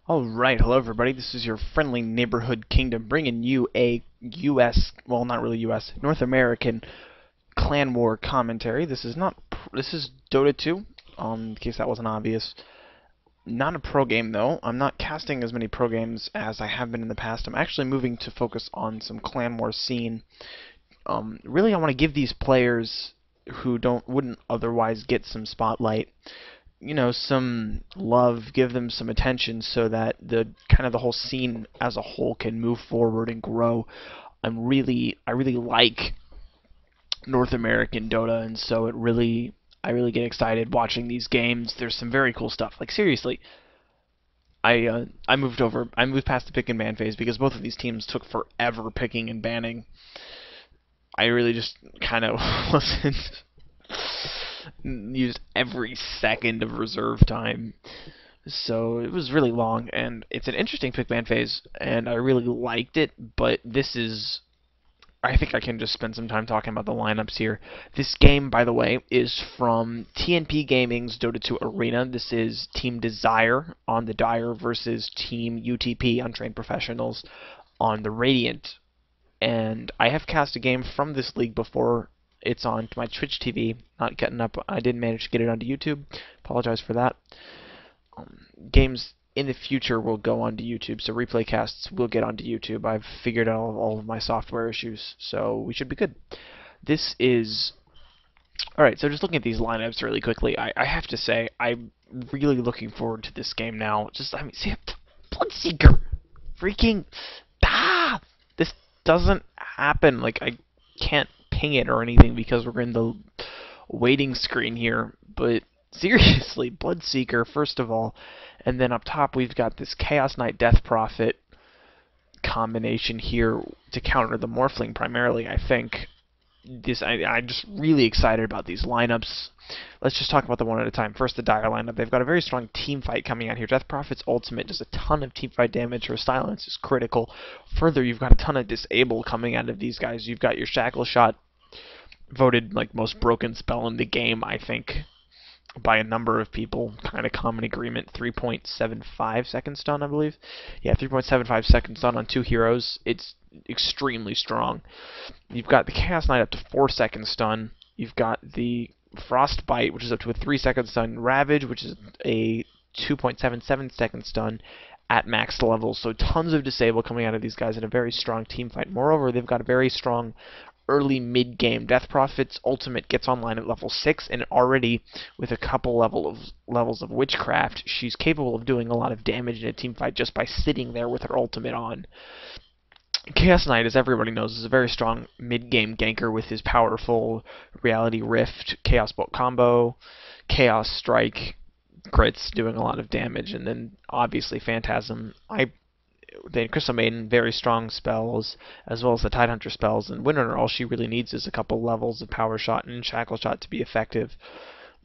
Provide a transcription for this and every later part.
Alright, hello everybody, this is your friendly neighborhood kingdom bringing you a US, well not really US, North American clan war commentary. This is Dota 2, in case that wasn't obvious. Not a pro game though, I'm not casting as many pro games as I have been in the past. I'm actually moving to focus on some clan war scene. Really I want to give these players who wouldn't otherwise get some spotlight, some love, give them some attention so that the whole scene as a whole can move forward and grow. I really like North American Dota, and so I really get excited watching these games. There's some very cool stuff. Like seriously, I moved past the pick and ban phase because both of these teams took forever picking and banning. I really just kind of wasn't used every second of reserve time. So it was really long, and it's an interesting pick ban phase, and I really liked it, but I think I can just spend some time talking about the lineups here. This game, by the way, is from TNP Gaming's Dota 2 Arena. This is Team Desire on the Dire versus Team UTP, Untrained Professionals, on the Radiant. And I have cast a game from this league before. It's on my Twitch TV, not getting up. I didn't manage to get it onto YouTube. Apologize for that. Games in the future will go onto YouTube, so replay casts will get onto YouTube. I've figured out all of my software issues, so we should be good. This is... Alright, so just looking at these lineups really quickly, I have to say, I'm really looking forward to this game now. See, Bloodseeker! Freaking... This doesn't happen. Like, I can't ping it or anything because we're in the waiting screen here, but seriously, Bloodseeker, first of all, and then up top we've got this Chaos Knight Death Prophet combination here to counter the Morphling primarily, I think. I'm just really excited about these lineups. Let's just talk about them one at a time. First, the Dire lineup. They've got a very strong team fight coming out here. Death Prophet's ultimate does a ton of team fight damage. Her silence is critical. Further, you've got a ton of disable coming out of these guys. You've got your Shackle Shot, voted like most broken spell in the game, I think, by a number of people. Kind of common agreement. 3.75 second stun, I believe. Yeah, 3.75 second stun on 2 heroes. It's extremely strong. You've got the Chaos Knight up to 4 second stun. You've got the Frostbite, which is up to a 3 second stun. Ravage, which is a 2.77 second stun at max level. So tons of disable coming out of these guys in a very strong team fight. Moreover, they've got a very strong early mid-game. Death Prophet's ultimate gets online at level 6, and already with a couple levels of Witchcraft, she's capable of doing a lot of damage in a team fight just by sitting there with her ultimate on. Chaos Knight, as everybody knows, is a very strong mid-game ganker with his powerful Reality Rift, Chaos Bolt combo, Chaos Strike, crits doing a lot of damage, and then obviously Phantasm. The Crystal Maiden, very strong spells, as well as the Tidehunter spells, and Windrunner, all she really needs is a couple levels of Power Shot and Shackle Shot to be effective.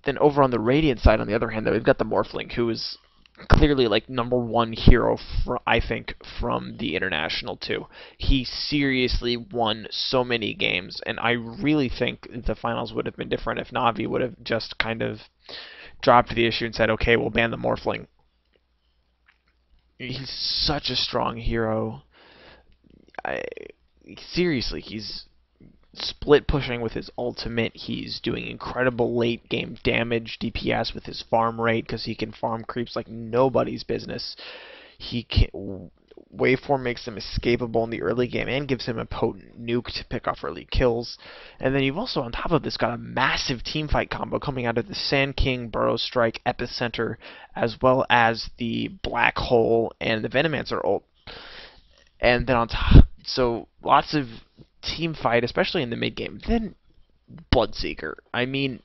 Then over on the Radiant side, on the other hand, though, we've got the Morphling, who is clearly like #1 hero, I think, from the International too. He seriously won so many games, and I really think the finals would have been different if Na'Vi would have just kind of dropped the issue and said, okay, we'll ban the Morphling. He's such a strong hero. Seriously, he's split pushing with his ultimate. He's doing incredible late game damage, DPS with his farm rate because he can farm creeps like nobody's business. Waveform makes him escapable in the early game and gives him a potent nuke to pick off early kills. And then you've also, on top of this, got a massive teamfight combo coming out of the Sand King, Burrow Strike, Epicenter, as well as the Black Hole and the Venomancer ult. And then on top, so lots of team fight, especially in the mid game. Then Bloodseeker. I mean,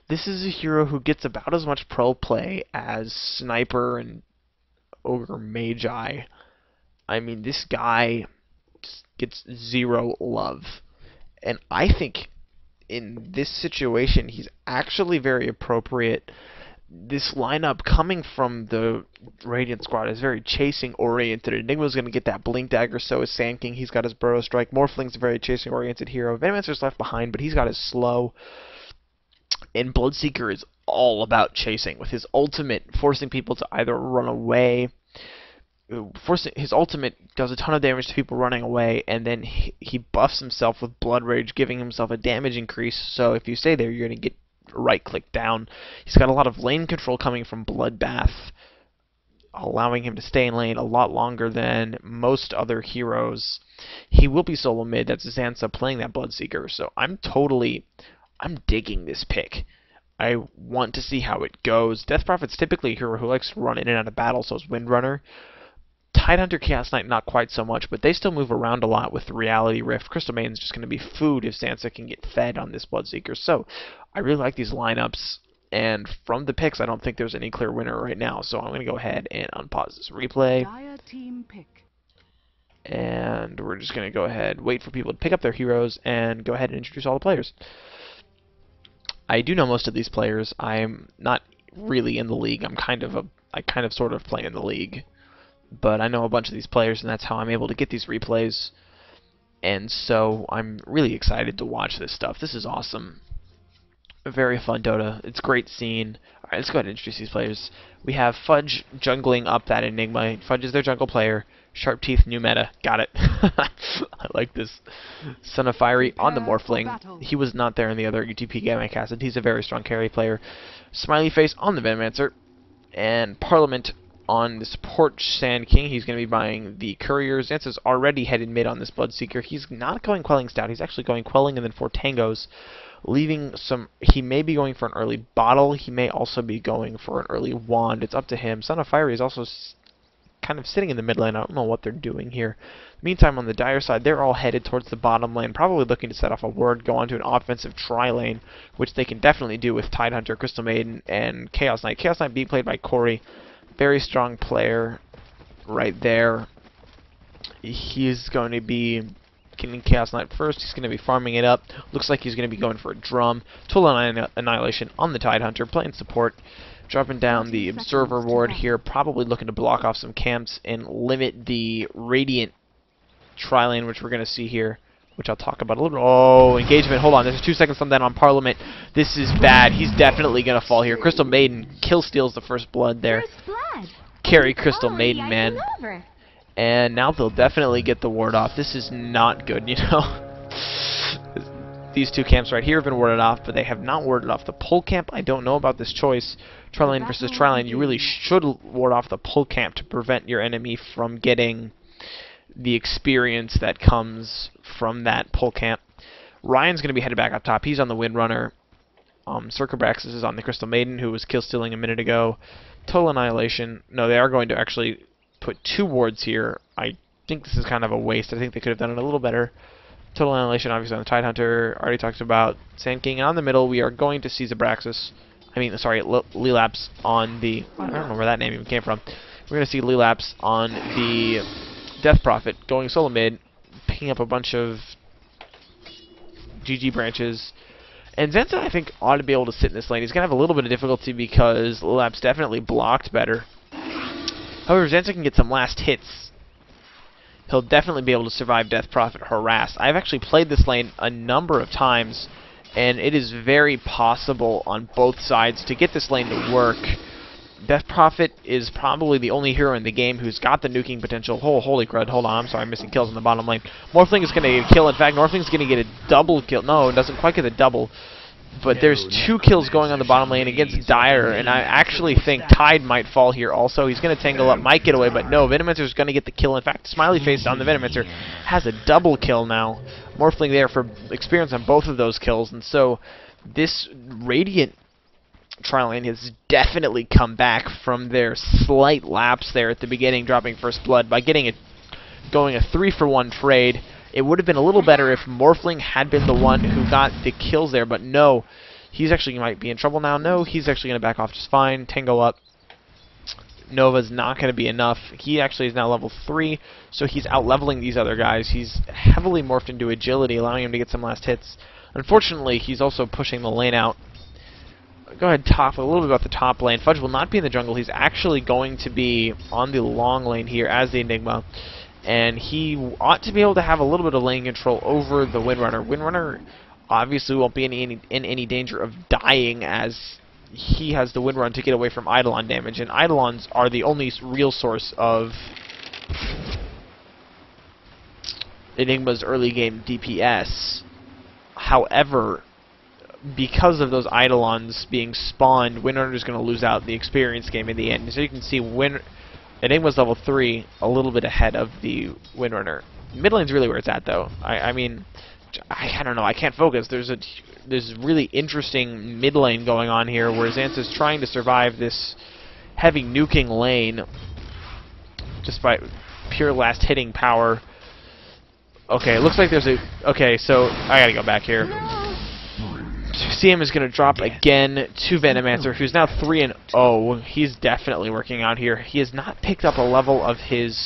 this is a hero who gets about as much pro play as Sniper and Ogre Magi. I mean, this guy just gets zero love. And I think in this situation, he's actually very appropriate. This lineup coming from the Radiant squad is very chasing-oriented. Enigma's going to get that Blink Dagger, so is Sand King. He's got his Burrow Strike. Morphling's a very chasing-oriented hero. Venomancer's left behind, but he's got his slow. And Bloodseeker is all about chasing, with his ultimate forcing people to either run away. His ultimate does a ton of damage to people running away, and then he buffs himself with Blood Rage, giving himself a damage increase. So if you stay there, you're going to get right-click down. He's got a lot of lane control coming from Bloodbath, allowing him to stay in lane a lot longer than most other heroes. He will be solo mid. That's Zanza playing that Bloodseeker. So I'm digging this pick. I want to see how it goes. Death Prophet's typically a hero who likes to run in and out of battle, so is Windrunner. Tidehunter, Chaos Knight, not quite so much, but they still move around a lot with the Reality Rift. Crystal Maiden's just going to be food if Sansa can get fed on this Bloodseeker. So I really like these lineups, and from the picks, I don't think there's any clear winner right now. So I'm going to go ahead and unpause this replay. Team pick. And we're just going to go ahead, wait for people to pick up their heroes, and go ahead and introduce all the players. I do know most of these players. I'm not really in the league. I kind of sort of play in the league. But I know a bunch of these players, and that's how I'm able to get these replays. And so I'm really excited to watch this stuff. This is awesome. A very fun Dota. It's a great scene. Alright, let's go ahead and introduce these players. We have Fudge jungling up that Enigma. Fudge is their jungle player. Sharp Teeth, new meta. Got it. I like this. Son of Fiery on the Morphling. He was not there in the other UTP game I casted. He's a very strong carry player. Smiley Face on the Venomancer. And Parliament on the support Sand King. He's going to be buying the Courier. Zanza's already headed mid on this Bloodseeker. He's not going Quelling Stout. He's actually going Quelling and then 4 Tangos, leaving some. He may be going for an early Bottle. He may also be going for an early Wand. It's up to him. Son of Fiery is also kind of sitting in the mid lane. I don't know what they're doing here. Meantime, on the Dire side, they're all headed towards the bottom lane, probably looking to set off a ward, go onto an offensive tri-lane, which they can definitely do with Tidehunter, Crystal Maiden, and Chaos Knight. Chaos Knight being played by Corey. Very strong player right there. He's going to be getting Chaos Knight first. He's going to be farming it up. Looks like he's going to be going for a drum. Total Annihilation on the Tidehunter, playing support. Dropping down the Observer ward here, probably looking to block off some camps and limit the Radiant tri-lane, which we're going to see here, which I'll talk about a little bit. Oh, engagement. Hold on. There's 2 seconds on that on Parliament. This is bad. He's definitely going to fall here. Crystal Maiden kill steals the first blood there. Carry Crystal Maiden, man. And now they'll definitely get the ward off. This is not good, you know. These 2 camps right here have been warded off, but they have not warded off the pull camp. I don't know about this choice. Tri-lane versus tri-lane. You really should ward off the pull camp to prevent your enemy from getting the experience that comes from that pull camp. Ryan's going to be headed back up top. He's on the Windrunner. Circabraxis is on the Crystal Maiden, who was kill stealing a minute ago. Total Annihilation. No, they are going to actually put 2 wards here. I think this is kind of a waste. I think they could have done it a little better. Total Annihilation, obviously, on the Tidehunter. Already talked about Sand King. And on the middle, we are going to see Zabraxis. Lilaps on the... I don't know where that name even came from. We're going to see Lilaps on the Death Prophet, going solo mid, picking up a bunch of GG branches. And Zanza, I think, ought to be able to sit in this lane. He's going to have a little bit of difficulty because Lilaps definitely blocked better. However, Zanza can get some last hits. He'll definitely be able to survive Death Prophet harass. I've actually played this lane a number of times, and it is very possible on both sides to get this lane to work. Death Prophet is probably the only hero in the game who's got the nuking potential. Oh, holy crud. Hold on. I'm sorry. I'm missing kills in the bottom lane. Morphling is going to get a kill. In fact, Morphling's going to get a double kill. No, it doesn't quite get a double. But there's 2 kills going on the bottom lane against Dire, and I actually think Tide might fall here also. He's going to tangle up, might get away, but no, Venomancer's going to get the kill. In fact, Smiley Face on the Venomancer has a double kill now. Morphling there for experience on both of those kills, and so this Radiant tri-lane has definitely come back from their slight lapse there at the beginning, dropping first blood by going a 3-for-1 trade. It would have been a little better if Morphling had been the one who got the kills there, but no. He's actually might be in trouble now. No, he's actually going to back off just fine. Tango up. Nova's not going to be enough. He actually is now level 3, so he's out-leveling these other guys. He's heavily morphed into agility, allowing him to get some last hits. Unfortunately, he's also pushing the lane out. Go ahead and talk a little bit about the top lane. Fudge will not be in the jungle. He's actually going to be on the long lane here as the Enigma. And he ought to be able to have a little bit of lane control over the Windrunner. Windrunner obviously won't be in any danger of dying, as he has the win run to get away from Eidolon damage, and Eidolons are the only real source of Enigma's early game DPS. However, because of those Eidolons being spawned, Windrunner is going to lose out the experience game in the end. So you can see Enigma's level 3 a little bit ahead of the Windrunner. Mid lane's really where it's at, though. I mean, I don't know. I can't focus. There's really interesting mid lane going on here, where Xanthus trying to survive this heavy nuking lane just by pure last hitting power. Okay, it looks like there's a... Okay, so I gotta go back here. CM is going to drop again to Venomancer, who's now 3-0. He's definitely working out here. He has not picked up a level of his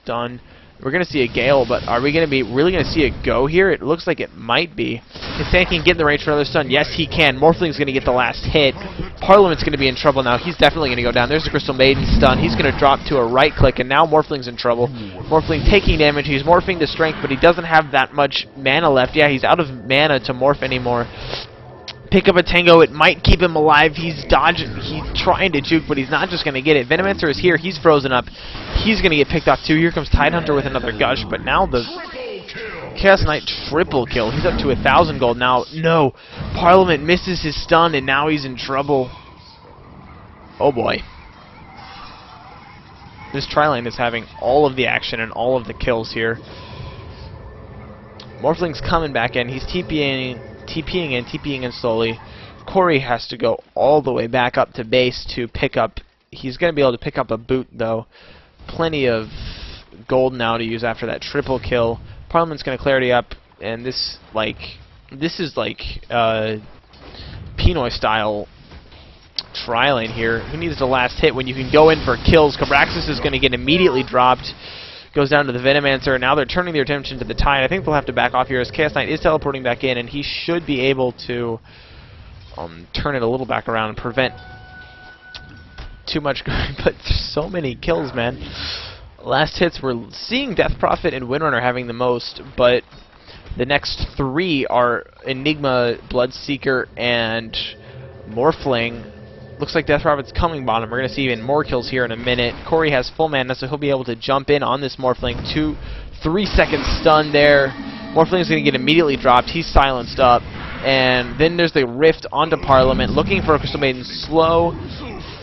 stun. We're going to see a Gale, but are we going to be really going to see a go here? It looks like it might be. If Stan can get in the range for another stun, yes, he can. Morphling's going to get the last hit. Parliament's going to be in trouble now. He's definitely going to go down. There's the Crystal Maiden stun. He's going to drop to a right click, and now Morphling's in trouble. Morphling taking damage. He's morphing to strength, but he doesn't have that much mana left. Yeah, he's out of mana to morph anymore. Pick up a Tango, it might keep him alive. He's dodging, he's trying to juke, but he's not just going to get it. Venomancer is here, he's frozen up. He's going to get picked off too. Here comes Tidehunter with another Gush, but now the Chaos Knight triple kill. He's up to 1,000 gold now. No, Parliament misses his stun, and now he's in trouble. Oh boy. This tri-lane is having all of the action and all of the kills here. Morphling's coming back in. He's TPing in slowly. Corey has to go all the way back up to base to pick up. He's going to be able to pick up a boot, though. Plenty of gold now to use after that triple kill. Parliament's going to clarity up, and this is like Pinoy style tri-lane here. Who needs the last hit when you can go in for kills? Cabraxis is going to get immediately dropped. Goes down to the Venomancer, and now they're turning their attention to the Tide. I think they'll have to back off here as Chaos Knight is teleporting back in, and he should be able to turn it a little back around and prevent too much. But there's so many kills, man. Last hits, we're seeing Death Prophet and Windrunner having the most, but the next three are Enigma, Bloodseeker, and Morphling. Looks like Death Prophet's coming bottom. We're going to see even more kills here in a minute. Corey has full mana, so he'll be able to jump in on this Morphling. 3 seconds stun there. Morphling's going to get immediately dropped. He's silenced up. And then there's the Rift onto Parliament, looking for a Crystal Maiden. Slow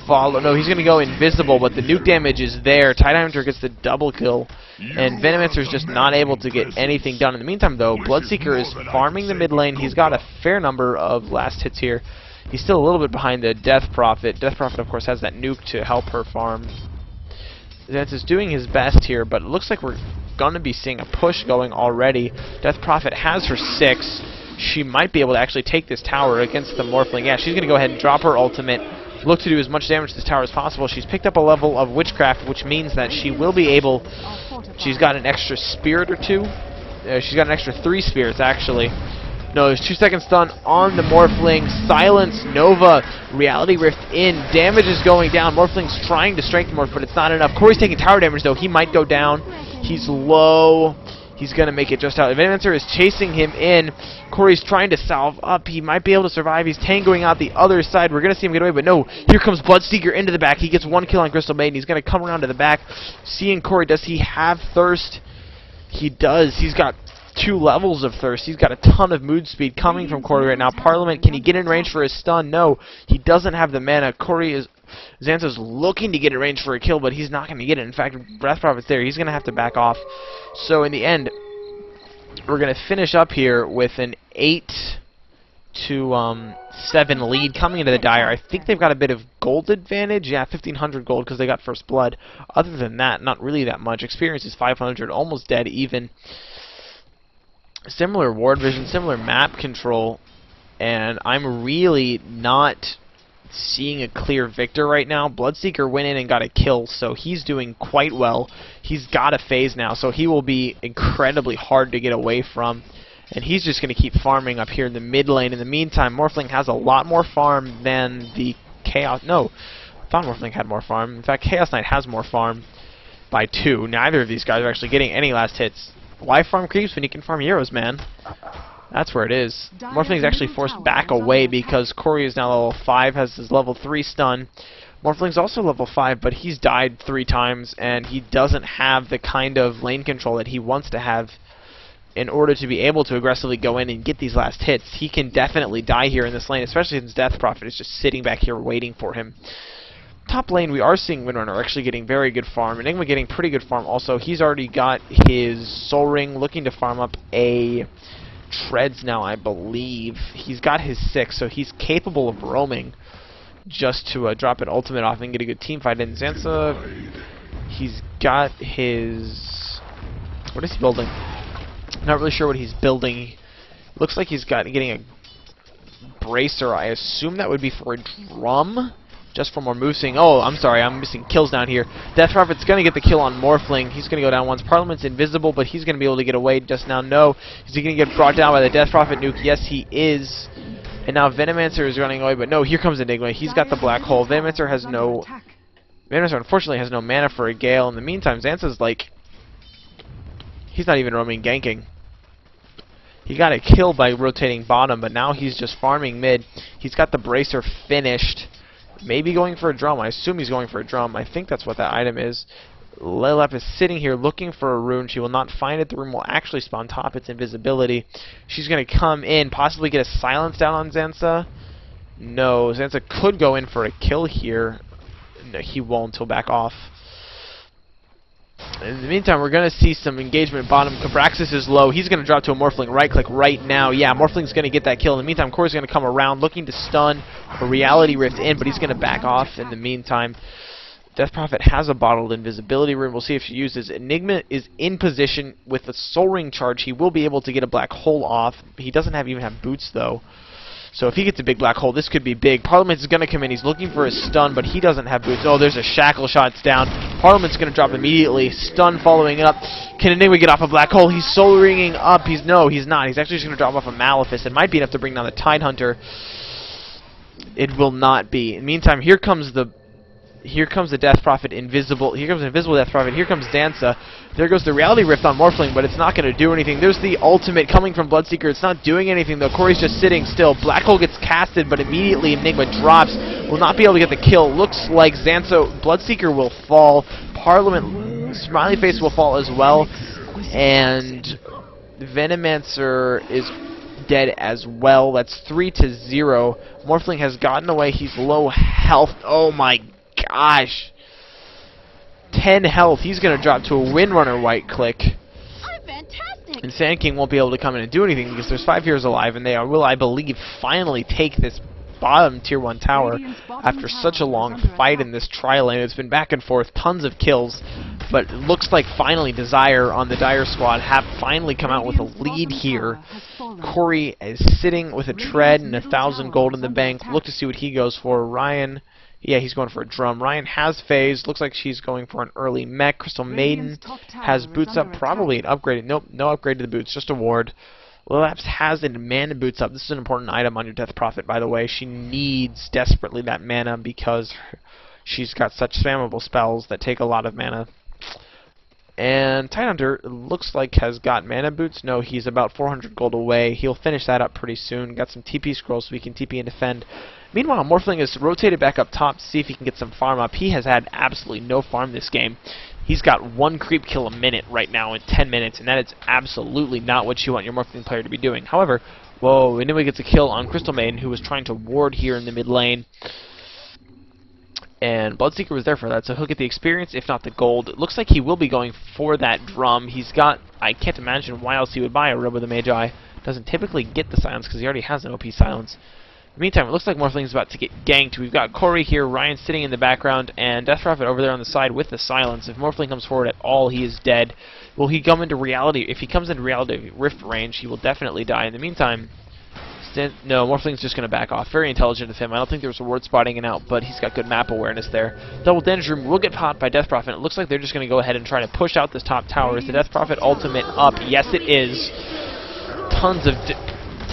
follow. No, he's going to go invisible, but the nuke damage is there. Tidehunter gets the double kill, and Venomancer's just not able to get anything done. In the meantime, though, Bloodseeker is farming the mid lane. He's got a fair number of last hits here. He's still a little bit behind the Death Prophet. Death Prophet, of course, has that nuke to help her farm. Xanthus is doing his best here, but it looks like we're going to be seeing a push going already. Death Prophet has her 6. She might be able to actually take this tower against the Morphling. Yeah, she's going to go ahead and drop her ultimate. Look to do as much damage to this tower as possible. She's picked up a level of Witchcraft, which means that she will be able... She's got an extra spirit or 2. She's got an extra 3 spirits, actually. No, there's 2 seconds stun on the Morphling. Silence, Nova, Reality Rift in. Damage is going down. Morphling's trying to strength morph, but it's not enough. Corey's taking tower damage, though. He might go down. He's low. He's going to make it just out. Venomancer is chasing him in. Corey's trying to salve up. He might be able to survive. He's tangoing out the other side. We're going to see him get away, but no. Here comes Bloodseeker into the back. He gets 1 kill on Crystal Maiden. He's going to come around to the back. Seeing Corey, does he have Thirst? He does. He's got 2 levels of Thirst. He's got a ton of mood speed coming from Corey right now. Parliament, can he get in range for his stun? No. He doesn't have the mana. Xanthus looking to get in range for a kill, but he's not going to get it. In fact, Breath Prophet's there. He's going to have to back off. So in the end, we're going to finish up here with an 8-7 lead coming into the Dire. I think they've got a bit of gold advantage. Yeah, 1,500 gold because they got First Blood. Other than that, not really that much. Experience is 500, almost dead even. Similar ward vision, similar map control, and I'm really not seeing a clear victor right now. Bloodseeker went in and got a kill, so he's doing quite well. He's got a phase now, so he will be incredibly hard to get away from, and he's just going to keep farming up here in the mid lane. In the meantime, Morphling has a lot more farm than the Chaos... No, I thought Morphling had more farm. In fact, Chaos Knight has more farm by 2. Neither of these guys are actually getting any last hits. Why farm creeps when you can farm heroes, man? That's where it is. Morphling's actually forced back away because Corey is now level 5, has his level 3 stun. Morphling's also level 5, but he's died 3 times, and he doesn't have the kind of lane control that he wants to have in order to be able to aggressively go in and get these last hits. He can definitely die here in this lane, especially since Death Prophet is just sitting back here waiting for him. Top lane, we are seeing Windrunner actually getting very good farm. Enigma getting pretty good farm also. He's already got his Soul Ring, looking to farm up a Treads now, I believe. He's got his 6, so he's capable of roaming just to drop an ultimate off and get a good team fight in. Zanza, he's got his... What is he building? Not really sure what he's building. Looks like he's getting a bracer. I assume that would be for a drum, just for more moving. Oh, I'm sorry, I'm missing kills down here. Death Prophet's going to get the kill on Morphling. He's going to go down once. Parliament's invisible, but he's going to be able to get away just now. No. Is he going to get brought down by the Death Prophet nuke? Yes, he is. And now Venomancer is running away, but no, here comes Enigma. He's got the black hole. Venomancer has no... Venomancer unfortunately has no mana for a Gale. In the meantime, Zanza's like... He's not even roaming ganking. He got a kill by rotating bottom, but now he's just farming mid. He's got the bracer finished. Maybe going for a drum. I assume he's going for a drum. I think that's what that item is. Lelep is sitting here looking for a rune. She will not find it. The rune will actually spawn top. It's invisibility. She's going to come in, possibly get a silence down on Zanza. No, Zanza could go in for a kill here. No, he won't. He'll back off. In the meantime, we're going to see some engagement bottom. Cabraxis is low. He's going to drop to a Morphling. Right-click right now. Yeah, Morphling's going to get that kill. In the meantime, Corey's going to come around looking to stun a Reality Rift in, but he's going to back off in the meantime. Death Prophet has a bottled invisibility rune. We'll see if she uses. Enigma is in position with the Soul Ring charge. He will be able to get a black hole off. He doesn't even have boots, though. So if he gets a big black hole, this could be big. Parliament is going to come in. He's looking for a stun, but he doesn't have boots. Oh, there's a shackle shot down. Parliament's going to drop immediately. Stun following up. Can Enigma get off a black hole? He's soul ringing up. No, he's not. He's actually just going to drop off a Malefice. It might be enough to bring down the Tidehunter. It will not be. In the meantime, here comes the Death Prophet invisible. Here comes an invisible Death Prophet. Here comes Zanza. There goes the Reality Rift on Morphling, but it's not going to do anything. There's the ultimate coming from Bloodseeker. It's not doing anything, though. Corey's just sitting still. Black Hole gets casted, but immediately Enigma drops. Will not be able to get the kill. Looks like Bloodseeker will fall. Parliament, Smiley Face will fall as well. And Venomancer is dead as well. That's 3-0. Morphling has gotten away. He's low health. Oh my gosh. 10 health. He's going to drop to a Windrunner right click. Fantastic. And Sand King won't be able to come in and do anything because there's 5 heroes alive, and they will, I believe, finally take this bottom tier 1 tower after such a long fight in this trial lane. It's been back and forth, tons of kills, but it looks like finally Desire on the Dire squad have finally come out with a lead here. Corey is sitting with a tread and 1,000 gold in the bank. Look to see what he goes for. Ryan, yeah, he's going for a drum. Ryan has phase. Looks like she's going for an early mech. Crystal Maiden has boots up, probably an upgrade. Nope, no upgrade to the boots, just a ward. Lilaps has a mana boots up. This is an important item on your Death Prophet, by the way. She needs desperately that mana because she's got such spammable spells that take a lot of mana. And Tidehunter looks like has got mana boots. No, he's about 400 gold away. He'll finish that up pretty soon. Got some TP scrolls so he can TP and defend. Meanwhile, Morphling is rotated back up top to see if he can get some farm up. He has had absolutely no farm this game. He's got 1 creep kill a minute right now in 10 minutes, and that is absolutely not what you want your Morphling player to be doing. However, whoa, Anyway gets a kill on Crystal Maiden, who was trying to ward here in the mid lane. And Bloodseeker was there for that, so he'll get the experience, if not the gold. It looks like he will be going for that drum. He's got, I can't imagine why else he would buy a Robe of the Magi. Doesn't typically get the silence because he already has an OP silence. In the meantime, it looks like Morphling's about to get ganked. We've got Corey here, Ryan sitting in the background, and Death Prophet over there on the side with the silence. If Morphling comes forward at all, he is dead. Will he come into reality? If he comes into reality Rift range, he will definitely die. In the meantime, no, Morphling's just going to back off. Very intelligent of him. I don't think there was a ward spotting it out, but he's got good map awareness there. Double Damage Room will get popped by Death Prophet. It looks like they're just going to go ahead and try to push out this top tower. Is the Death Prophet ultimate up? Yes, it is. Tons of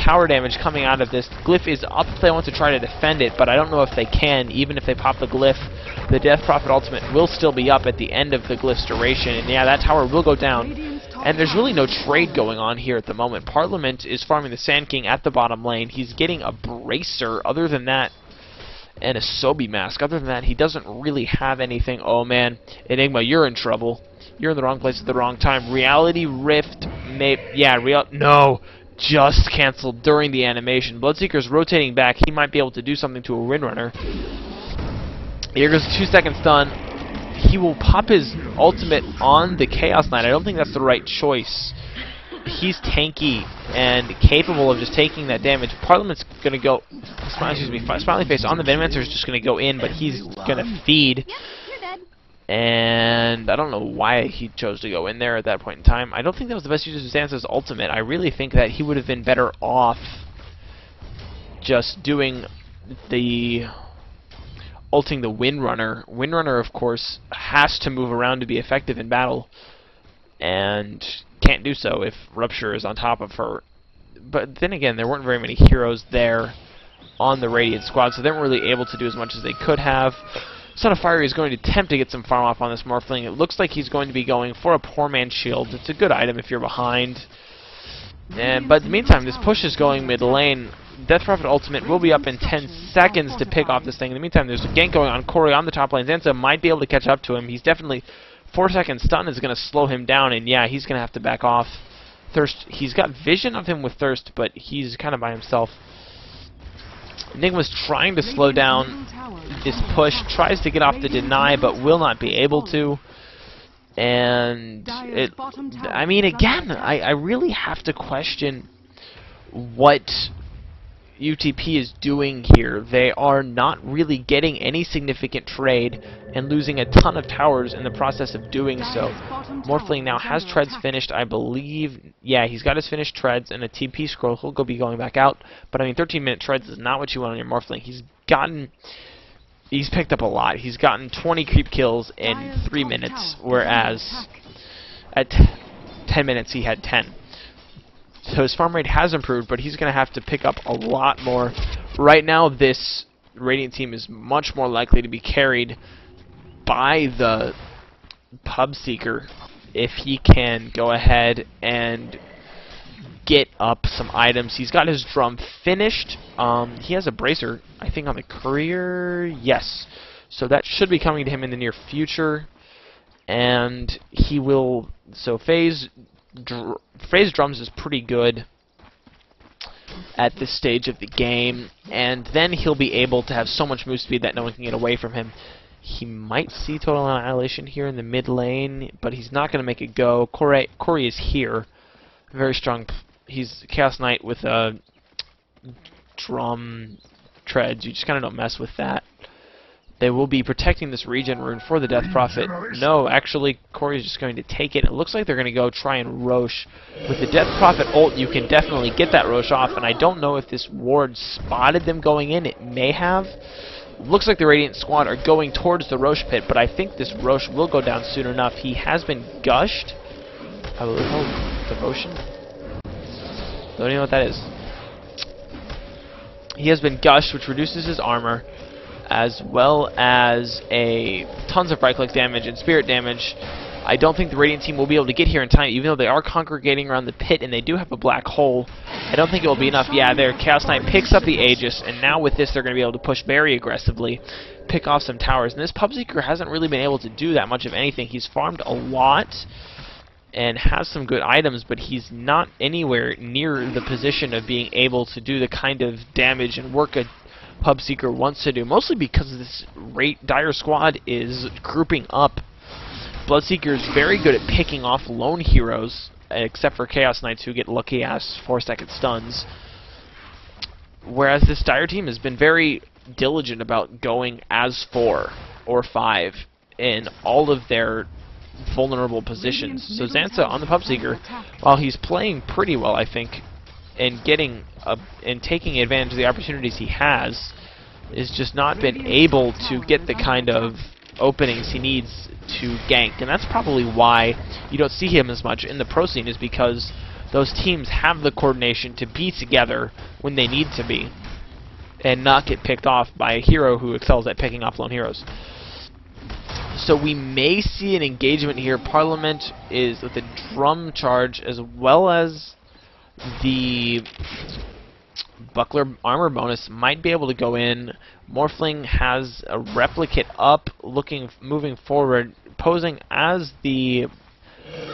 tower damage coming out of this. Glyph is up if they want to try to defend it, but I don't know if they can. Even if they pop the Glyph, the Death Prophet ultimate will still be up at the end of the Glyph's duration. And yeah, that tower will go down. And there's really no trade going on here at the moment. Parliament is farming the Sand King at the bottom lane. He's getting a Bracer. Other than that, and a Sobi Mask. Other than that, he doesn't really have anything. Oh man, Enigma, you're in trouble. You're in the wrong place at the wrong time. Reality Rift, no, just canceled during the animation. Bloodseeker's rotating back. He might be able to do something to a Windrunner. Here goes a 2-second stun. He will pop his ultimate on the Chaos Knight. I don't think that's the right choice. He's tanky and capable of just taking that damage. Parliament's going to go... Smiley Face on the Venomancer is just going to go in, but he's going to feed. Yep, you're dead. And I don't know why he chose to go in there at that point in time. I don't think that was the best use of Zanza's ultimate. I really think that he would have been better off just doing the... ulting the Windrunner. Windrunner, of course, has to move around to be effective in battle. And can't do so if Rupture is on top of her. But then again, there weren't very many heroes there on the Radiant squad, so they weren't really able to do as much as they could have. Son of Fire is going to attempt to get some farm off on this Morphling. It looks like he's going to be going for a Poor Man's Shield. It's a good item if you're behind. But in the meantime, this push is going mid lane. Death Prophet ultimate will be up in 10 seconds to pick off this thing. In the meantime, there's a gank going on. Corey on the top lane. Zanza might be able to catch up to him. He's definitely... 4-second stun is going to slow him down, and yeah, he's going to have to back off. Thirst, he's got vision of him with Thirst, but he's kind of by himself. Enigma's trying to slow down this push, tries to get off the deny, but will not be able to. And, I mean, again, I really have to question what UTP is doing here. They are not really getting any significant trade and losing a ton of towers in the process of doing so. Morphling now has treads finished, I believe. Yeah, he's got his finished treads and a TP scroll. He'll be going back out. But I mean, 13-minute treads is not what you want on your Morphling. He's picked up a lot. He's gotten 20 creep kills in 3 minutes, whereas at 10 minutes he had 10. So his farm rate has improved, but he's going to have to pick up a lot more. Right now, this Radiant team is much more likely to be carried by the Pub Seeker if he can go ahead and get up some items. He's got his drum finished. He has a Bracer, I think, on the Courier. Yes. So that should be coming to him in the near future. And he will... So Phase Drums is pretty good at this stage of the game, and then he'll be able to have so much move speed that no one can get away from him. He might see Total Annihilation here in the mid lane, but he's not going to make it go. Corey is here. Very strong. He's Chaos Knight with a drum treads. You just kind of don't mess with that. They will be protecting this regen rune for the Death Prophet. No, actually, Corey's just going to take it. It looks like they're going to go try and Rosh. With the Death Prophet ult, you can definitely get that Rosh off, and I don't know if this ward spotted them going in. It may have. Looks like the Radiant squad are going towards the Rosh pit, but I think this Rosh will go down soon enough. He has been gushed. I believe devotion. Don't even know what that is. He has been gushed, which reduces his armor, as well as tons of right-click damage and spirit damage. I don't think the Radiant team will be able to get here in time, even though they are congregating around the pit and they do have a black hole. I don't think it will be enough. Yeah, there, Chaos Knight picks up the Aegis, and now with this they're going to be able to push very aggressively, pick off some towers. And this Pubseeker hasn't really been able to do that much of anything. He's farmed a lot and has some good items, but he's not anywhere near the position of being able to do the kind of damage and work a Pubseeker wants to do, mostly because this Dire squad is grouping up. Bloodseeker is very good at picking off lone heroes, except for Chaos Knights who get lucky-ass 4-second stuns. Whereas this Dire team has been very diligent about going as 4 or 5 in all of their vulnerable positions. So Zanza on the Pubseeker, while he's playing pretty well, I think, and taking advantage of the opportunities he has, is just not been able to get the kind of openings he needs to gank. And that's probably why you don't see him as much in the pro scene, is because those teams have the coordination to be together when they need to be and not get picked off by a hero who excels at picking off lone heroes. So we may see an engagement here. Parliament is with a drum charge as well as the buckler armor bonus might be able to go in. Morphling has a replicate up, moving forward, posing as the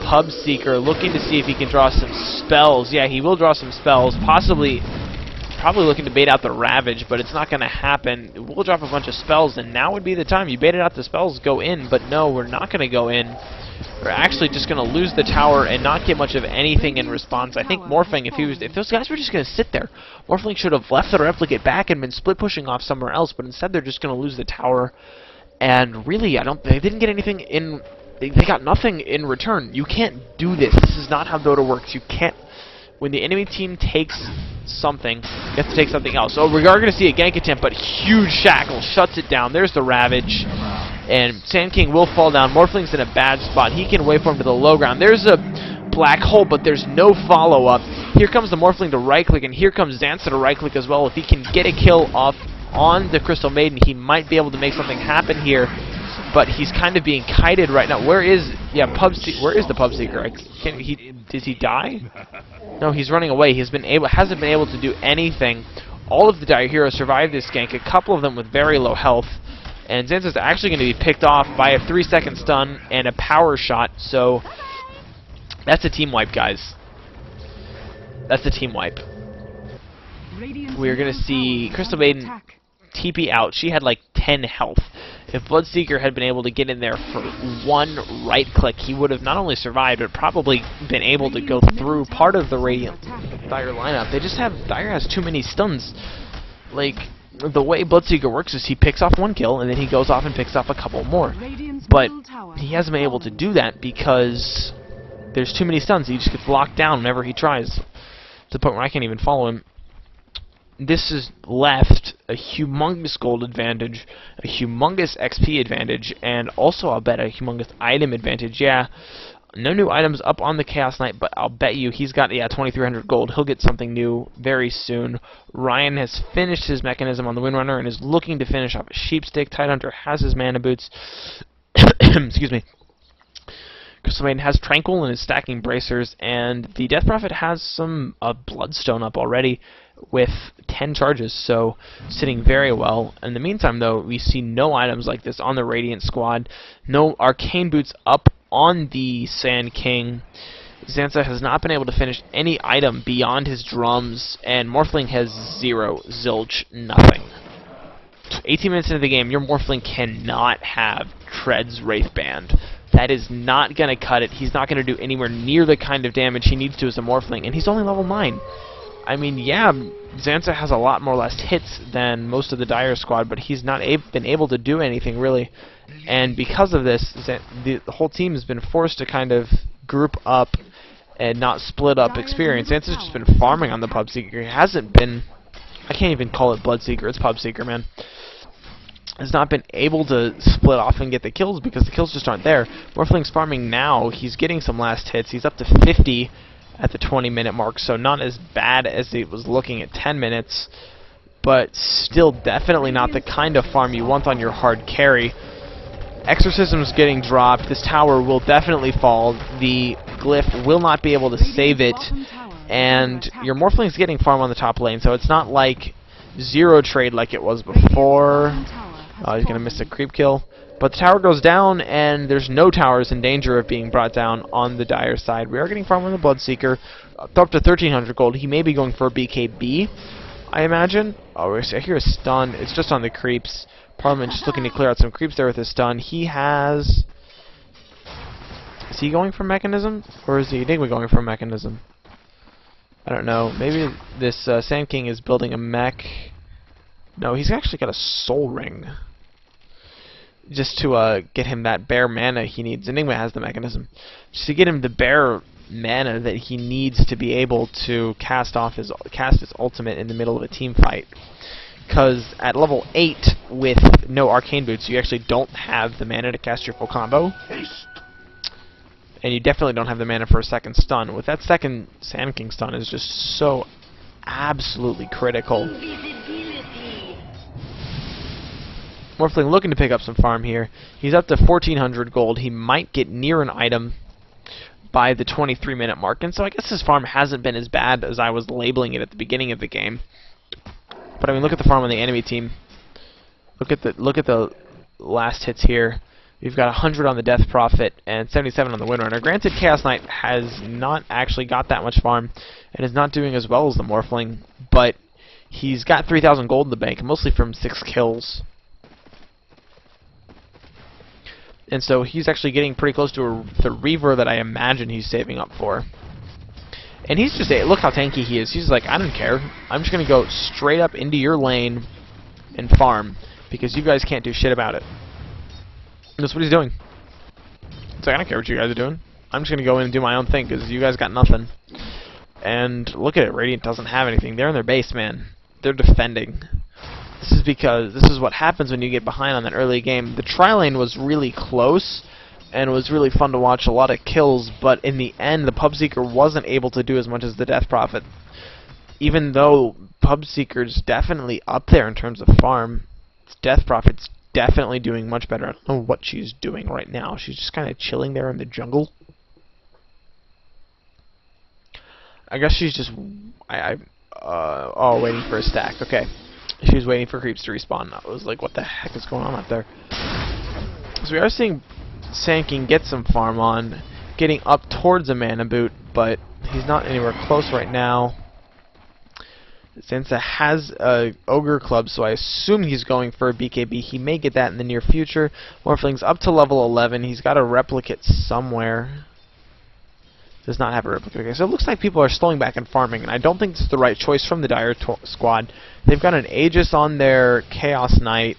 pub seeker, looking to see if he can draw some spells. Yeah, he will draw some spells, probably looking to bait out the Ravage, but it's not going to happen. We'll drop a bunch of spells, and now would be the time. You baited out the spells, go in, but no, we're not going to go in. We're actually just going to lose the tower and not get much of anything in response. I think Morphling, if those guys were just going to sit there, Morphling should have left the replicate back and been split pushing off somewhere else, but instead they're just going to lose the tower. And really, they didn't get anything in. They got nothing in return. You can't do this. This is not how Dota works. You can't. When the enemy team takes something, you have to take something else. So we are going to see a gank attempt, but huge shackle shuts it down. There's the Ravage. And Sand King will fall down. Morphling's in a bad spot. He can wait for him to the low ground. There's a black hole, but there's no follow-up. Here comes the Morphling to right-click, and here comes Zanza to right-click as well. If he can get a kill off on the Crystal Maiden, he might be able to make something happen here. But he's kind of being kited right now. Where is the Pub Seeker? Did he die? No, he's running away. Hasn't been able to do anything. All of the Dire Heroes survived this gank. A couple of them with very low health. And Zanza's actually going to be picked off by a 3-second stun and a power shot. So that's a team wipe, guys. That's a team wipe. We're going to see Crystal Maiden TP out. She had like 10 health. If Bloodseeker had been able to get in there for one right click, he would have not only survived, but probably been able to go through part of the Radiant Dire lineup. Dire has too many stuns. Like, the way Bloodseeker works is he picks off one kill, and then he goes off and picks off a couple more. But he hasn't been able to do that because there's too many stuns. He just gets locked down whenever he tries, to the point where I can't even follow him. This has left a humongous gold advantage, a humongous XP advantage, and also I'll bet a humongous item advantage. Yeah, no new items up on the Chaos Knight, but I'll bet you he's got 2,300 gold. He'll get something new very soon. Ryan has finished his mechanism on the Windrunner and is looking to finish off a Sheepstick. Tidehunter has his mana boots. Excuse me. Crystal Maiden has Tranquil and is stacking bracers, and the Death Prophet has some Bloodstone up already with 10 charges, so sitting very well. In the meantime, though, we see no items like this on the Radiant squad. No Arcane Boots up on the Sand King. Zanza has not been able to finish any item beyond his drums, and Morphling has 0, zilch, nothing. 18 minutes into the game, your Morphling cannot have Tread's Wraithband. That is not going to cut it. He's not going to do anywhere near the kind of damage he needs to as a Morphling, and he's only level 9. I mean, yeah, Zanza has a lot more less hits than most of the Dire squad, but he's not been able to do anything, really. And because of this, the whole team has been forced to kind of group up and not split up experience. Zanza's just been farming on the Pub Seeker. He hasn't been... I can't even call it Bloodseeker, it's Pub Seeker, man. Has not been able to split off and get the kills because the kills just aren't there. Morphling's farming now. He's getting some last hits. He's up to 50 at the 20-minute mark, so not as bad as it was looking at 10 minutes, but still definitely not the kind of farm you want on your hard carry. Exorcism's getting dropped. This tower will definitely fall. The glyph will not be able to save it, and your Morphling's getting farm on the top lane, so it's not like zero trade like it was before. He's going to miss a creep kill. But the tower goes down, and there's no towers in danger of being brought down on the Dire side. We are getting farm on the Bloodseeker. Up to 1,300 gold. He may be going for a BKB, I imagine. Oh, I hear a stun. It's just on the creeps. Parliament just looking to clear out some creeps there with his stun. He has... Is he going for Mechanism? Or is he Enigma going for Mechanism? I don't know. Maybe this Sand King is building a mech. No, he's actually got a Soul Ring. Just to get him that bare mana he needs. Enigma has the Mechanism. Just to get him the bare mana that he needs to be able to cast his ultimate in the middle of a team fight. Because at level 8 with no Arcane Boots, you actually don't have the mana to cast your full combo. And you definitely don't have the mana for a second stun. With that second Sand King stun is just so absolutely critical. Morphling looking to pick up some farm here. He's up to 1,400 gold. He might get near an item by the 23-minute mark, and so I guess his farm hasn't been as bad as I was labeling it at the beginning of the game. But I mean, look at the farm on the enemy team. Look at the last hits here. We've got 100 on the Death Prophet and 77 on the Windrunner. Granted, Chaos Knight has not actually got that much farm and is not doing as well as the Morphling, but he's got 3,000 gold in the bank, mostly from 6 kills. And so he's actually getting pretty close to the Reaver that I imagine he's saving up for. And he's just, look how tanky he is. He's like, I don't care. I'm just going to go straight up into your lane and farm, because you guys can't do shit about it. And that's what he's doing. It's like, I don't care what you guys are doing. I'm just going to go in and do my own thing, because you guys got nothing. And look at it. Radiant doesn't have anything. They're in their base, man. They're defending. This is because this is what happens when you get behind on that early game. The tri-lane was really close, and it was really fun to watch, a lot of kills, but in the end, the Pubseeker wasn't able to do as much as the Death Prophet. Even though Pubseeker's definitely up there in terms of farm, Death Prophet's definitely doing much better. I don't know what she's doing right now. She's just kind of chilling there in the jungle. I guess she's just... oh, waiting for a stack. Okay. She was waiting for creeps to respawn. I was like, what the heck is going on out there? So we are seeing Sanking get some farm on, getting up towards a mana boot, but he's not anywhere close right now. Sansa has a Ogre Club, so I assume he's going for a BKB. He may get that in the near future. Morphling's up to level 11. He's got a replicate somewhere. Does not have a replicate. Okay, so it looks like people are slowing back and farming, and I don't think this is the right choice from the Dire squad. They've got an Aegis on their Chaos Knight.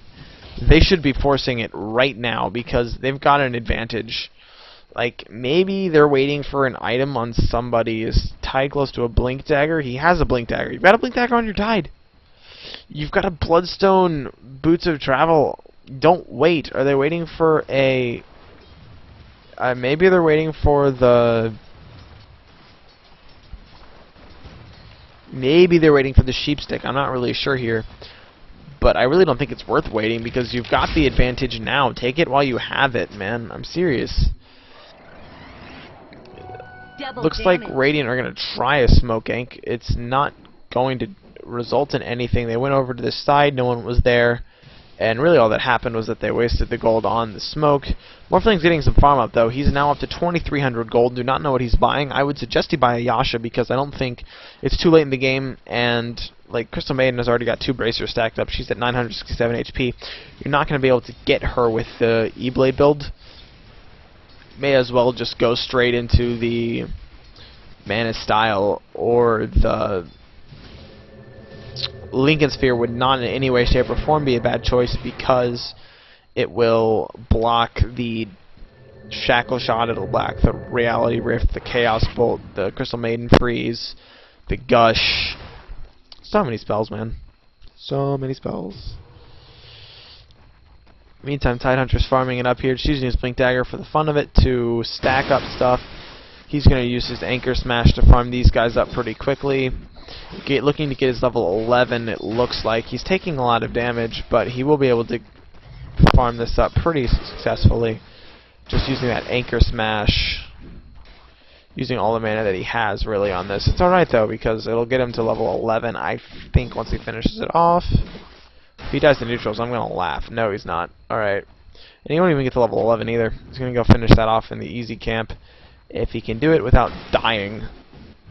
They should be forcing it right now because they've got an advantage. Like, maybe they're waiting for an item on somebody is tied close to a Blink Dagger. He has a Blink Dagger. You've got a Blink Dagger on your tide. You've got a Bloodstone Boots of Travel. Don't wait. Are they waiting for a... maybe they're waiting for the... Maybe they're waiting for the sheep stick. I'm not really sure here. But I really don't think it's worth waiting because you've got the advantage now. Take it while you have it, man. I'm serious. Looks like Radiant are going to try a smoke ink. It's not going to result in anything. They went over to the side. No one was there. And really all that happened was that they wasted the gold on the smoke. Morphling's getting some farm up, though. He's now up to 2,300 gold. Do not know what he's buying. I would suggest he buy a Yasha because I don't think it's too late in the game. And, like, Crystal Maiden has already got 2 bracers stacked up. She's at 967 HP. You're not going to be able to get her with the E-Blade build. May as well just go straight into the Mana Style or the... Lincoln Sphere would not in any way, shape, or form be a bad choice because it will block the Shackle Shot, it'll block the Reality Rift, the Chaos Bolt, the Crystal Maiden Freeze, the Gush. So many spells, man. So many spells. Meantime, Tidehunter's farming it up here. She's using his Blink Dagger for the fun of it to stack up stuff. He's going to use his Anchor Smash to farm these guys up pretty quickly. Looking to get his level 11, it looks like. He's taking a lot of damage, but he will be able to farm this up pretty successfully. Just using that Anchor Smash. Using all the mana that he has, really, on this. It's alright, though, because it'll get him to level 11, I think, once he finishes it off. If he dies to neutrals, I'm going to laugh. No, he's not. Alright. And he won't even get to level 11, either. He's going to go finish that off in the easy camp. If he can do it without dying.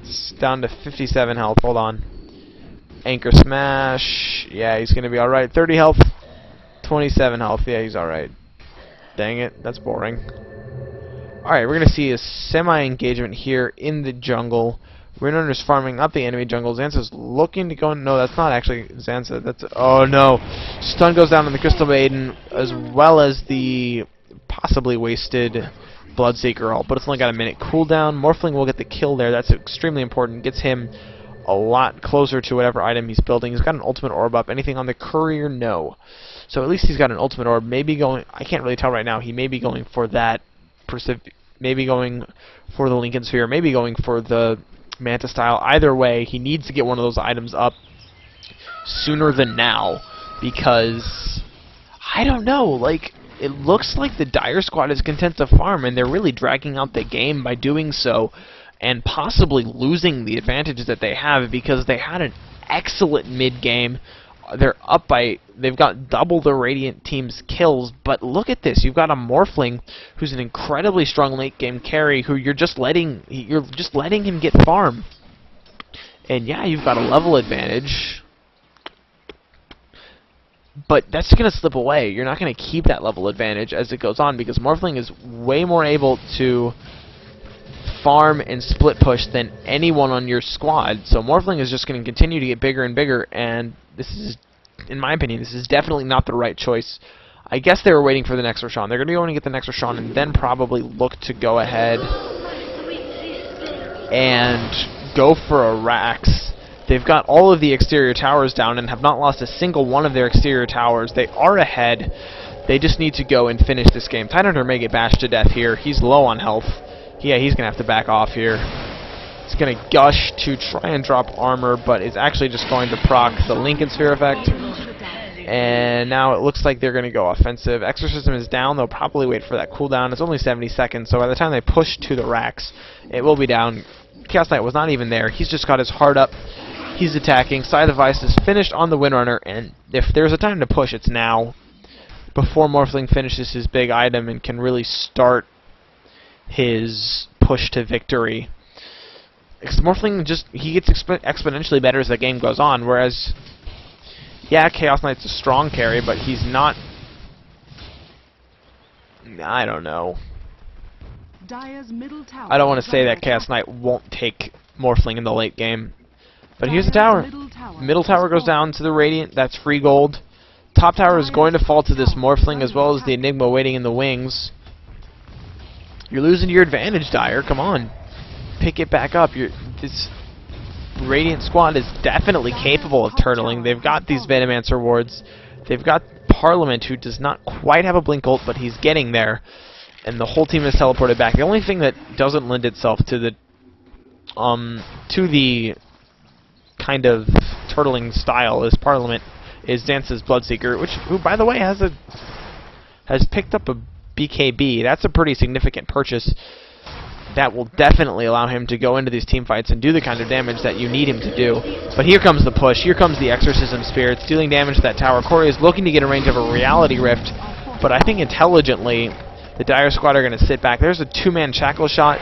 It's down to 57 health. Hold on. Anchor Smash. Yeah, he's going to be alright. 30 health. 27 health. Yeah, he's alright. Dang it. That's boring. Alright, we're going to see a semi-engagement here in the jungle. Windrunner's farming up the enemy jungle. Zansa's looking to go... No, that's not actually Zansa. That's... Oh, no. Stun goes down on the Crystal Maiden, as well as the possibly wasted Bloodseeker ult, but it's only got a minute cooldown. Morphling will get the kill there. That's extremely important. Gets him a lot closer to whatever item he's building. He's got an ultimate orb up. Anything on the courier? No. So at least he's got an ultimate orb. Maybe going... I can't really tell right now. He may be going for that... Maybe going for the Lincoln Sphere. Maybe going for the Manta Style. Either way, he needs to get one of those items up sooner than now, because I don't know, like, it looks like the Dire squad is content to farm, and they're really dragging out the game by doing so, and possibly losing the advantages that they have, because they had an excellent mid-game. They've got double the Radiant team's kills, but look at this. You've got a Morphling who's an incredibly strong late-game carry, who you're just letting him get farm. And yeah, you've got a level advantage, but that's going to slip away. You're not going to keep that level advantage as it goes on, because Morphling is way more able to farm and split push than anyone on your squad. So Morphling is just going to continue to get bigger and bigger, and this is, in my opinion, this is definitely not the right choice. I guess they were waiting for the next Roshan. They're going to go and get the next Roshan and then probably look to go ahead and go for a Rax. They've got all of the exterior towers down and have not lost a single one of their exterior towers. They are ahead. They just need to go and finish this game. Tidehunter may get bashed to death here. He's low on health. Yeah, he's going to have to back off here. He's going to gush to try and drop armor, but is actually just going to proc the Lincoln Sphere effect. And now it looks like they're going to go offensive. Exorcism is down. They'll probably wait for that cooldown. It's only 70 seconds, so by the time they push to the Rax, it will be down. Chaos Knight was not even there. He's just got his heart up. He's attacking. Scythe of Ice is finished on the Windrunner, and if there's a time to push, it's now, before Morphling finishes his big item and can really start his push to victory. Because Morphling he gets exponentially better as the game goes on, whereas, yeah, Chaos Knight's a strong carry, but he's not, I don't know. I don't want to say that Chaos Knight won't take Morphling in the late game. But here's the tower. Middle tower goes down to the Radiant. That's free gold. Top tower is going to fall to this Morphling, as well as the Enigma waiting in the wings. You're losing your advantage, Dire. Come on. Pick it back up. This Radiant squad is definitely capable of turtling. They've got these Venomancer wards. They've got Parliament, who does not quite have a Blink ult, but he's getting there. And the whole team is teleported back. The only thing that doesn't lend itself to the kind of turtling style is Parliament, is Dance's Bloodseeker, who by the way has picked up a BKB. That's a pretty significant purchase. That will definitely allow him to go into these team fights and do the kind of damage that you need him to do. But here comes the push. Here comes the Exorcism Spirit, dealing damage to that tower. Corey is looking to get a range of a Reality Rift, but I think intelligently the Dire squad are going to sit back. There's a two-man shackle shot.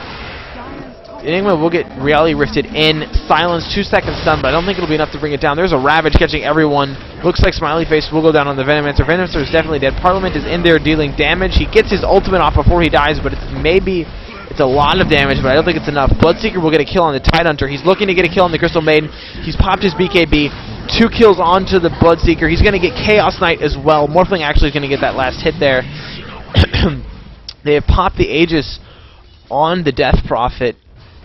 Enigma will get Reality Rifted in. Silence, 2 second stun, but I don't think it'll be enough to bring it down. There's a Ravage catching everyone. Looks like Smiley Face will go down on the Venomancer. Venomancer is definitely dead. Parliament is in there dealing damage. He gets his ultimate off before he dies, but it's a lot of damage, but I don't think it's enough. Bloodseeker will get a kill on the Tidehunter. He's looking to get a kill on the Crystal Maiden. He's popped his BKB. 2 kills onto the Bloodseeker. He's going to get Chaos Knight as well. Morphling actually is going to get that last hit there. They have popped the Aegis on the Death Prophet,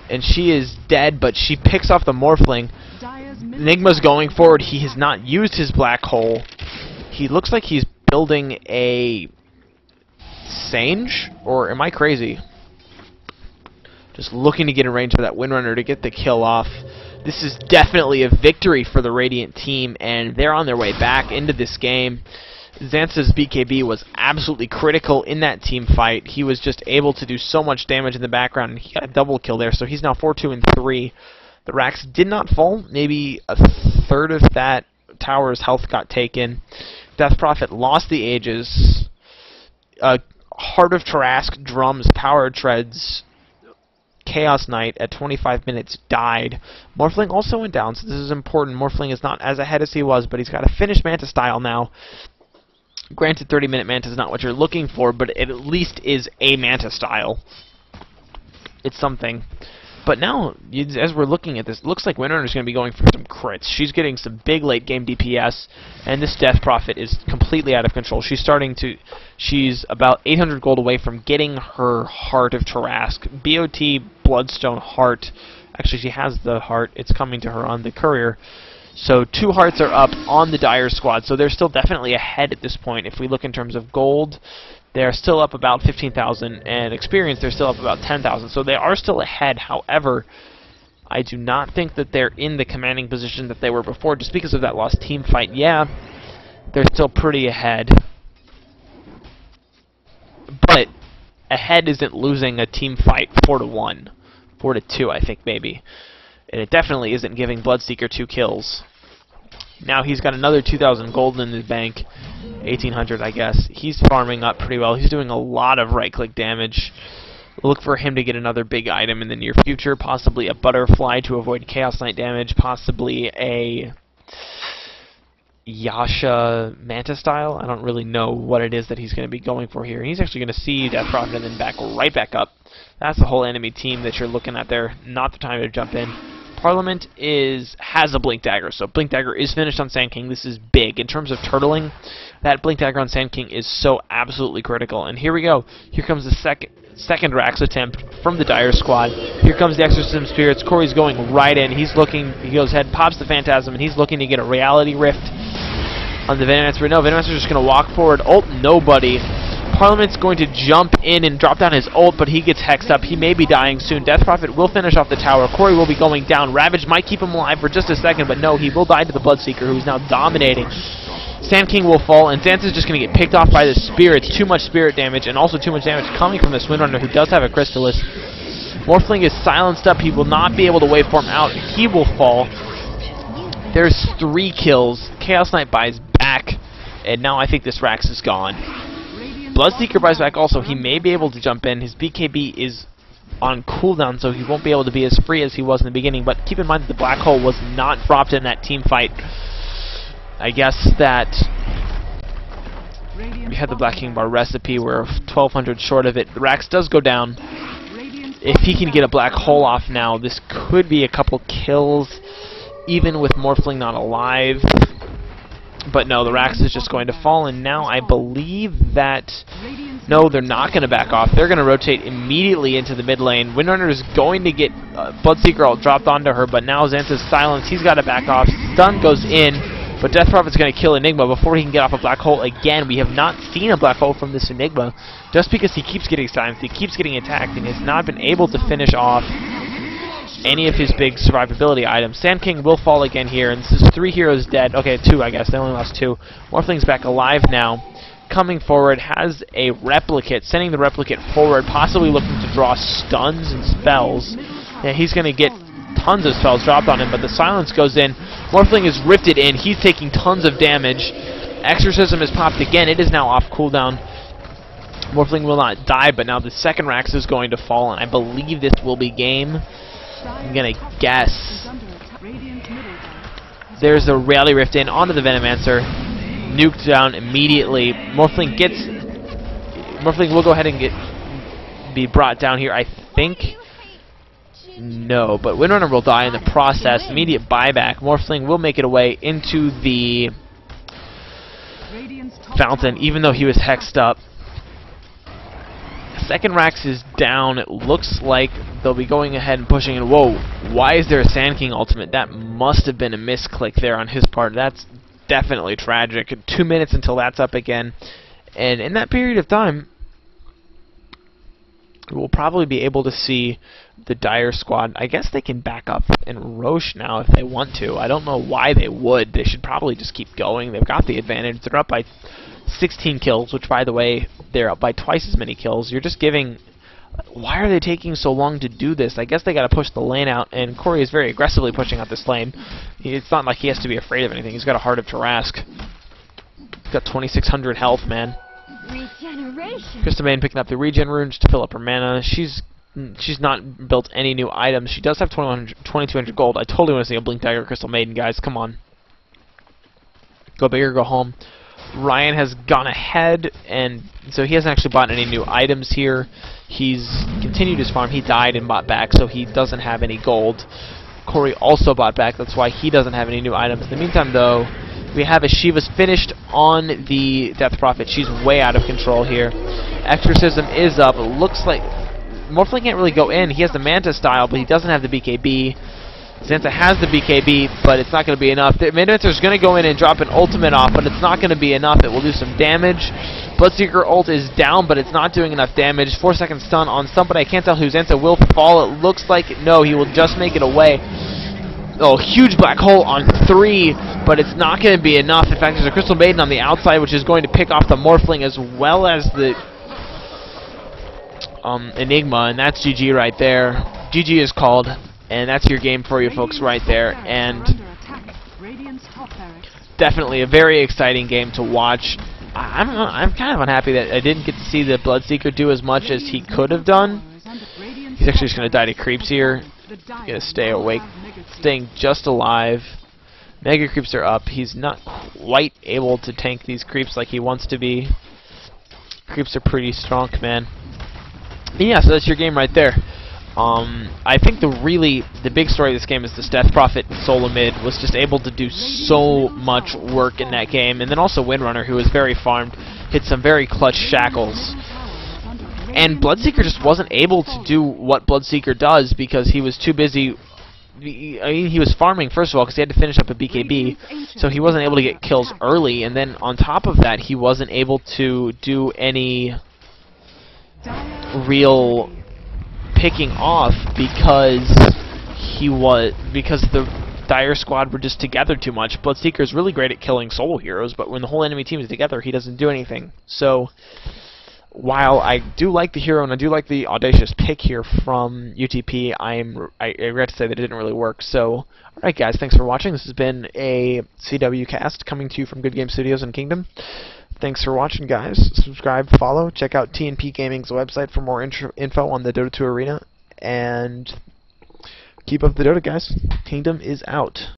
and she is dead, but she picks off the Morphling. Enigma's going forward. He has not used his Black Hole. He looks like he's building a Sange, or am I crazy? Just looking to get a range for that Windrunner to get the kill off. This is definitely a victory for the Radiant team, and they're on their way back into this game. Xanth's BKB was absolutely critical in that team fight. He was just able to do so much damage in the background, and he got a double kill there, so he's now 4-2-3. The Rax did not fall. Maybe a third of that tower's health got taken. Death Prophet lost the Aegis. Heart of Tarrasque drums, power treads. Chaos Knight at 25 minutes died. Morphling also went down, so this is important. Morphling is not as ahead as he was, but he's got a finished Manta style now. Granted, 30-minute Manta is not what you're looking for, but it at least is a Manta style. It's something. But now, as we're looking at this, it looks like Windrunner is going to be going for some crits. She's getting some big late-game DPS, and this Death Prophet is completely out of control. She's about 800 gold away from getting her Heart of Tarrasque. BOT Bloodstone Heart. Actually, she has the heart. It's coming to her on the Courier. So 2 hearts are up on the Dire squad, so they're still definitely ahead at this point. If we look in terms of gold, they're still up about 15,000, and experience, they're still up about 10,000. So they are still ahead. However, I do not think that they're in the commanding position that they were before, just because of that lost team fight. Yeah, they're still pretty ahead. ahead isn't losing a team fight 4-1. 4-2, I think, maybe. And it definitely isn't giving Bloodseeker 2 kills. Now he's got another 2,000 gold in his bank. 1,800, I guess. He's farming up pretty well. He's doing a lot of right-click damage. Look for him to get another big item in the near future. Possibly a butterfly to avoid Chaos Knight damage. Possibly a Yasha Manta style. I don't really know what it is that he's going to be going for here. He's actually going to see Death Prophet and then right back up. That's the whole enemy team that you're looking at there. Not the time to jump in. Parliament has a Blink Dagger, so Blink Dagger is finished on Sand King. This is big. In terms of turtling, that Blink Dagger on Sand King is so absolutely critical. And here we go. Here comes the second Rax attempt from the Dire Squad. Here comes the Exorcism Spirits. Corey's going right in. He's looking, he goes ahead, pops the Phantasm, and he's looking to get a Reality Rift on the Venomancer. No, Venomancer's just going to walk forward. Ult, nobody. Parliament's going to jump in and drop down his ult, but he gets hexed up. He may be dying soon. Death Prophet will finish off the tower. Corey will be going down. Ravage might keep him alive for just a second, but no, he will die to the Bloodseeker, who's now dominating. Sand King will fall, and Xanta's just going to get picked off by the Spirits. Too much spirit damage, and also too much damage coming from this Windrunner, who does have a Crystallis. Morphling is silenced up. He will not be able to waveform out. He will fall. There's 3 kills. Chaos Knight buys back, and now I think this Rax is gone. Bloodseeker buys back also. He may be able to jump in. His BKB is on cooldown, so he won't be able to be as free as he was in the beginning, but keep in mind that the Black Hole was not dropped in that team fight. I guess that we had the Black King Bar recipe. We're 1,200 short of it. The Rax does go down. If he can get a Black Hole off now, this could be a couple kills, even with Morphling not alive. But no, the Rax is just going to fall, and now I believe that... No, they're not going to back off. They're going to rotate immediately into the mid lane. Windrunner is going to get Bloodseeker all dropped onto her, but now Xanta's silenced. He's got to back off. Stun goes in, but Death Prophet's going to kill Enigma before he can get off a Black Hole again. We have not seen a Black Hole from this Enigma, just because he keeps getting silenced, he keeps getting attacked, and has not been able to finish off any of his big survivability items. Sand King will fall again here, and this is 3 heroes dead. Okay, 2, I guess. They only lost 2. Morphling's back alive now. Coming forward, has a Replicate, sending the Replicate forward, possibly looking to draw stuns and spells. Yeah, he's going to get tons of spells dropped on him, but the silence goes in. Morphling is rifted in. He's taking tons of damage. Exorcism is popped again. It is now off cooldown. Morphling will not die, but now the second Rax is going to fall, and I believe this will be game. I'm going to guess. There's a Reality Rift in onto the Venomancer. Nuked down immediately. Morphling will go ahead and be brought down here, I think. No, but Windrunner will die in the process. Immediate buyback. Morphling will make it away into the fountain, even though he was hexed up. Second Rax is down. It looks like they'll be going ahead and pushing in. Whoa, why is there a Sand King ultimate? That must have been a misclick there on his part. That's definitely tragic. 2 minutes until that's up again. And in that period of time, we'll probably be able to see the Dire Squad. I guess they can back up and Roche now if they want to. I don't know why they would. They should probably just keep going. They've got the advantage. They're up by 16 kills, which, by the way, they're up by twice as many kills. You're just giving... Why are they taking so long to do this? I guess they got to push the lane out, and Corey is very aggressively pushing out this lane. It's not like he has to be afraid of anything. He's got a Heart of Tarask. He's got 2,600 health, man. Regeneration. Crystal Maiden picking up the regen runes to fill up her mana. She's not built any new items. She does have 2,200 gold. I totally want to see a Blink Dagger Crystal Maiden, guys. Come on. Go big or go home. Ryan has gone ahead, and so he hasn't actually bought any new items here. He's continued his farm. He died and bought back, so he doesn't have any gold. Corey also bought back. That's why he doesn't have any new items. In the meantime, though, we have a Shiva's finished on the Death Prophet. She's way out of control here. Exorcism is up. It looks like Morphling can't really go in. He has the Manta style, but he doesn't have the BKB. Xanta has the BKB, but it's not going to be enough. The Midwinter's going to go in and drop an ultimate off, but it's not going to be enough. It will do some damage. Bloodseeker ult is down, but it's not doing enough damage. 4-second stun on somebody. I can't tell who. Xanta will fall. It looks like no, he will just make it away. Oh, huge Black Hole on 3, but it's not going to be enough. In fact, there's a Crystal Maiden on the outside, which is going to pick off the Morphling as well as the Enigma, and that's GG right there. GG is called, and that's your game for you folks right there. And definitely a very exciting game to watch. I'm kind of unhappy that I didn't get to see the Bloodseeker do as much as he could have done. He's actually just going to die to creeps here. Going to stay awake, staying just alive. Mega creeps are up. He's not quite able to tank these creeps like he wants to be. Creeps are pretty strong, man. Yeah, so that's your game right there. I think the big story of this game is the Death Prophet solo mid was just able to do so much work in that game, and then also Windrunner, who was very farmed, hit some very clutch shackles. And Bloodseeker just wasn't able to do what Bloodseeker does because he was too busy. I mean, he was farming, first of all, because he had to finish up a BKB, so he wasn't able to get kills early, and then on top of that, he wasn't able to do any real picking off because the Dire Squad were just together too much. Bloodseeker is really great at killing solo heroes, but when the whole enemy team is together, he doesn't do anything. So, while I do like the hero and I do like the audacious pick here from UTP, I regret to say that it didn't really work. So, alright guys, thanks for watching. This has been a CW cast coming to you from Good Game Studios and Kingdom. Thanks for watching, guys. Subscribe, follow, check out TNP Gaming's website for more info on the Dota 2 arena, and keep up the Dota, guys. Kingdom is out.